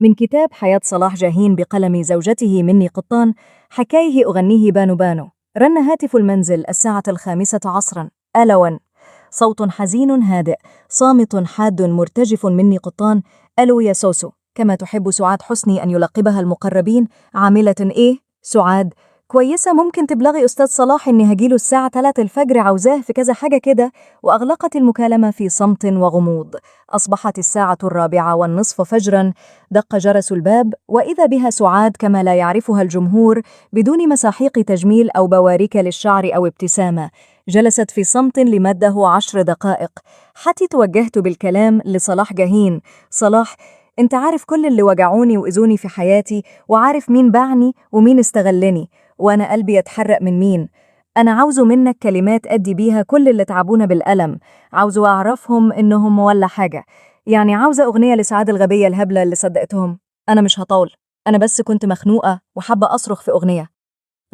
من كتاب حياة صلاح جاهين بقلم زوجته مني قطان. حكايه أغنيه بانو بانو. رن هاتف المنزل الساعة 5 عصرا. ألو. صوت حزين هادئ، صامت حاد مرتجف مني قطان. ألو يا سوسو، كما تحب سعاد حسني أن يلقبها المقربين. عاملة إيه؟ سعاد: كويسة، ممكن تبلغي أستاذ صلاح إني هجيله الساعة 3 الفجر، عاوزاه في كذا حاجة كده. وأغلقت المكالمة في صمت وغموض. أصبحت الساعة 4:15 فجرا. دق جرس الباب، وإذا بها سعاد كما لا يعرفها الجمهور، بدون مساحيق تجميل أو بواريك للشعر أو ابتسامة. جلست في صمت لمده 10 دقائق، حتى توجهت بالكلام لصلاح جاهين. صلاح: انت عارف كل اللي وجعوني وإذوني في حياتي، وعارف مين باعني ومين استغلني، وأنا قلبي يتحرق من مين. أنا عاوزه منك كلمات أدي بيها كل اللي تعبونا بالألم، عاوزه أعرفهم إنهم ولا حاجة. يعني عاوزة أغنية لسعاد الغبية الهبلة اللي صدقتهم. أنا مش هطول، أنا بس كنت مخنوقة وحابة أصرخ في أغنية.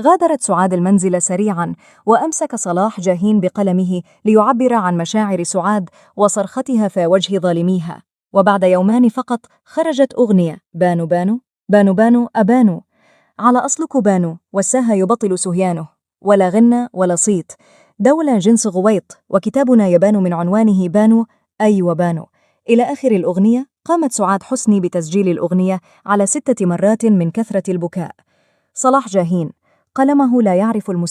غادرت سعاد المنزل سريعا، وأمسك صلاح جاهين بقلمه ليعبر عن مشاعر سعاد وصرختها في وجه ظالميها. وبعد يومان فقط خرجت أغنية بانو بانو. بانو بانو أبانو. على أصلك بانو، والساها يبطل سهيانه. ولا غنى ولا صيت. دولة جنس غويط، وكتابنا يبان من عنوانه بانو. أيوة بانو. إلى آخر الأغنية. قامت سعاد حسني بتسجيل الأغنية على 6 مرات من كثرة البكاء. صلاح جاهين: قلمه لا يعرف المستقبل.